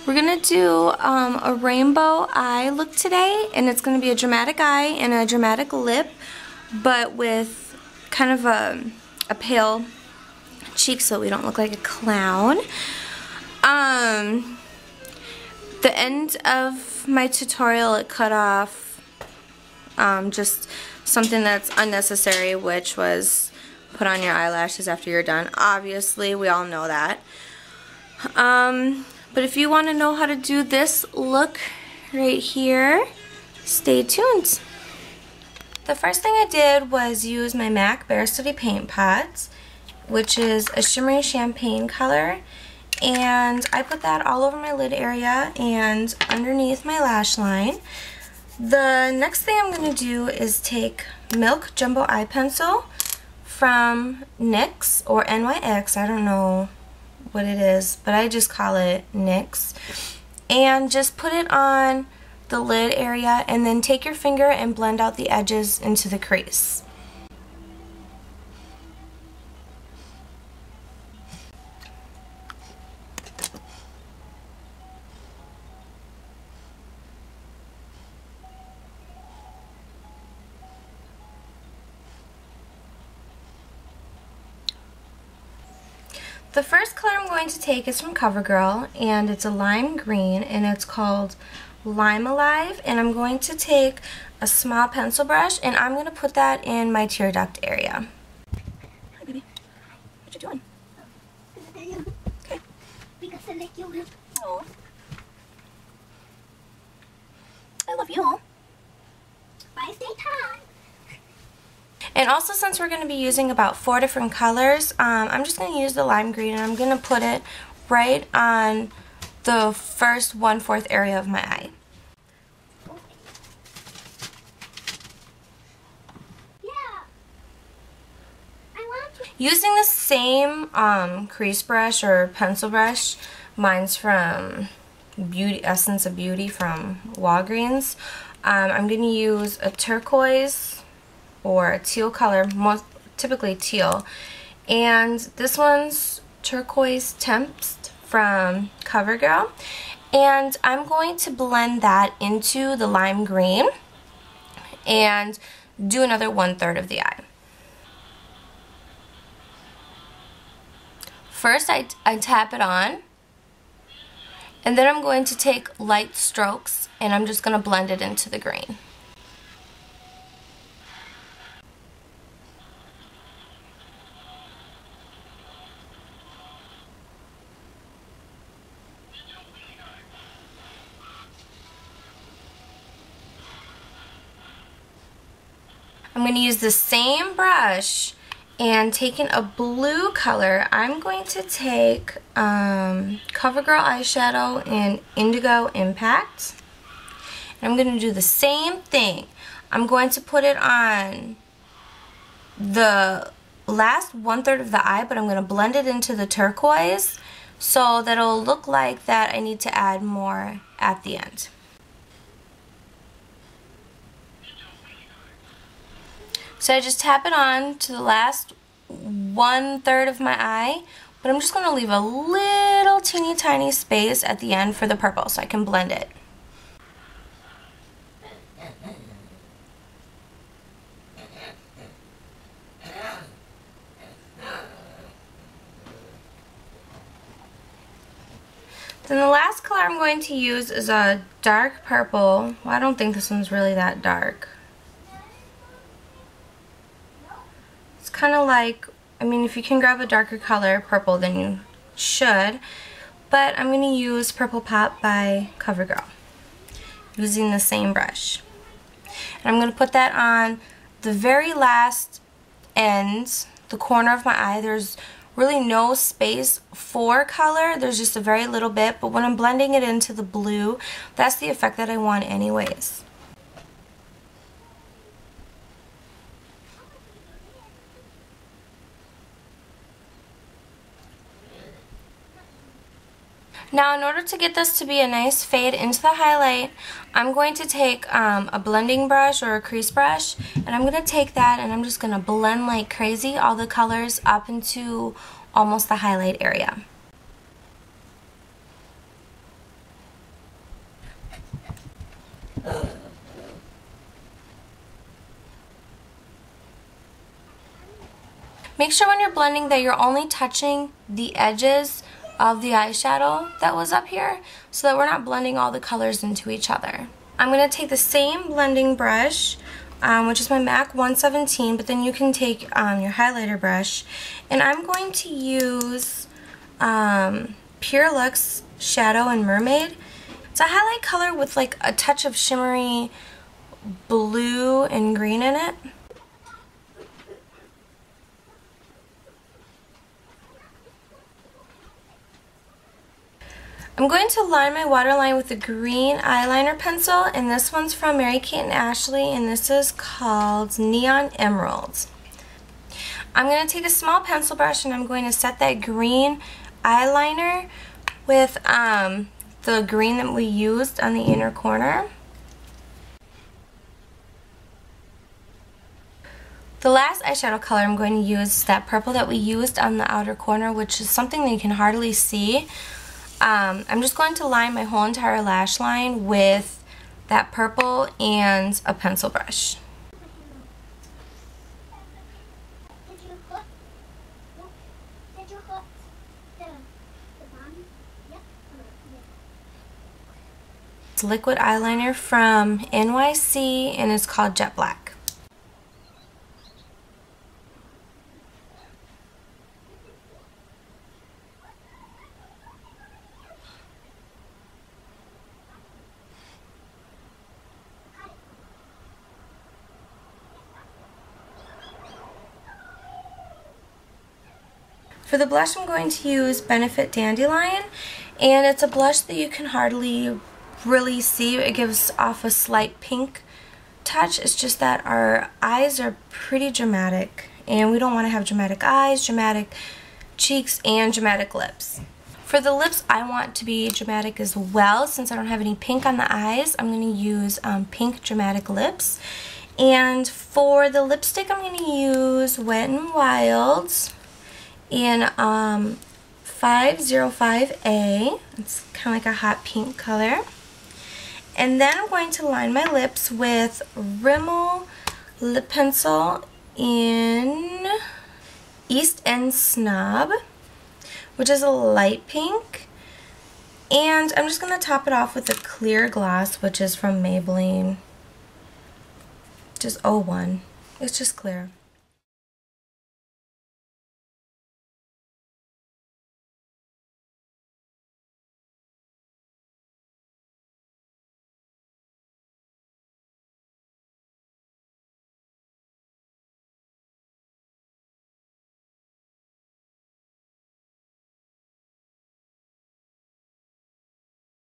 We're going to do a rainbow eye look today, and it's going to be a dramatic eye and a dramatic lip, but with kind of a pale cheek so we don't look like a clown. The end of my tutorial, it cut off just something that's unnecessary, which was put on your eyelashes after you're done. Obviously, we all know that. But if you want to know how to do this look right here, stay tuned. The first thing I did was use my M.A.C Bare Study Paint Pots, which is a shimmery champagne color, and I put that all over my lid area and underneath my lash line. The next thing I'm going to do is take Milk Jumbo Eye Pencil from n.y.c or n.y.c, I don't know what it is, but I just call it n.y.c, and just put it on the lid area and then take your finger and blend out the edges into the crease. The first color I'm going to take is from CoverGirl, and it's a lime green, and it's called Lime Alive, and I'm going to take a small pencil brush and I'm going to put that in my tear duct area. Hi baby, what you doing? Okay. Because I like you. Oh. I love you. Bye, stay time. And also, since we're going to be using about 4 different colors, I'm just going to use the lime green and I'm going to put it right on the first 1/4 area of my eye. Using the same crease brush or pencil brush, mine's from Essence of Beauty from Walgreens, I'm going to use a turquoise or a teal color, most typically teal, and this one's turquoise tempest from CoverGirl, and I'm going to blend that into the lime green and do another 1/3 of the eye. First I tap it on, and then I'm going to take light strokes and I'm just going to blend it into the green. I'm going to use the same brush, and taking a blue color, I'm going to take CoverGirl eyeshadow in Indigo Impact. And I'm going to do the same thing. I'm going to put it on the last 1/3 of the eye, but I'm going to blend it into the turquoise so that it'll look like that I need to add more at the end. So I just tap it on to the last 1/3 of my eye, but I'm just going to leave a little teeny tiny space at the end for the purple so I can blend it. Then the last color I'm going to use is a dark purple. Well, I don't think this one's really that dark. Kind of like, I mean, if you can grab a darker color, purple, then you should, but I'm going to use Purple Pop by CoverGirl using the same brush. And I'm going to put that on the very last end, the corner of my eye. There's really no space for color, there's just a very little bit, but when I'm blending it into the blue, that's the effect that I want anyways. Now, in order to get this to be a nice fade into the highlight, I'm going to take a blending brush or a crease brush, and I'm going to take that and I'm just going to blend like crazy all the colors up into almost the highlight area. Make sure when you're blending that you're only touching the edges of the eyeshadow that was up here so that we're not blending all the colors into each other. I'm going to take the same blending brush, which is my MAC 117, but then you can take your highlighter brush, and I'm going to use Pure Luxe Shadow in Mermaid. It's a highlight color with like a touch of shimmery blue and green in it. I'm going to line my waterline with a green eyeliner pencil, and this one's from Mary-Kate and Ashley, and this is called Neon Emerald. I'm going to take a small pencil brush and I'm going to set that green eyeliner with the green that we used on the inner corner. The last eyeshadow color I'm going to use is that purple that we used on the outer corner, which is something that you can hardly see. I'm just going to line my whole entire lash line with that purple and a pencil brush. It's liquid eyeliner from N.y.c and it's called Jet Black. For the blush, I'm going to use Benefit Dandelion, and it's a blush that you can hardly really see. It gives off a slight pink touch. It's just that our eyes are pretty dramatic, and we don't want to have dramatic eyes, dramatic cheeks, and dramatic lips. For the lips, I want to be dramatic as well. Since I don't have any pink on the eyes, I'm going to use pink dramatic lips. And for the lipstick, I'm going to use Wet n Wild in 505A. It's kind of like a hot pink color. And then I'm going to line my lips with Rimmel lip pencil in Eastend Snob, which is a light pink. And I'm just going to top it off with a clear gloss, which is from Maybelline, just 01. It's just clear.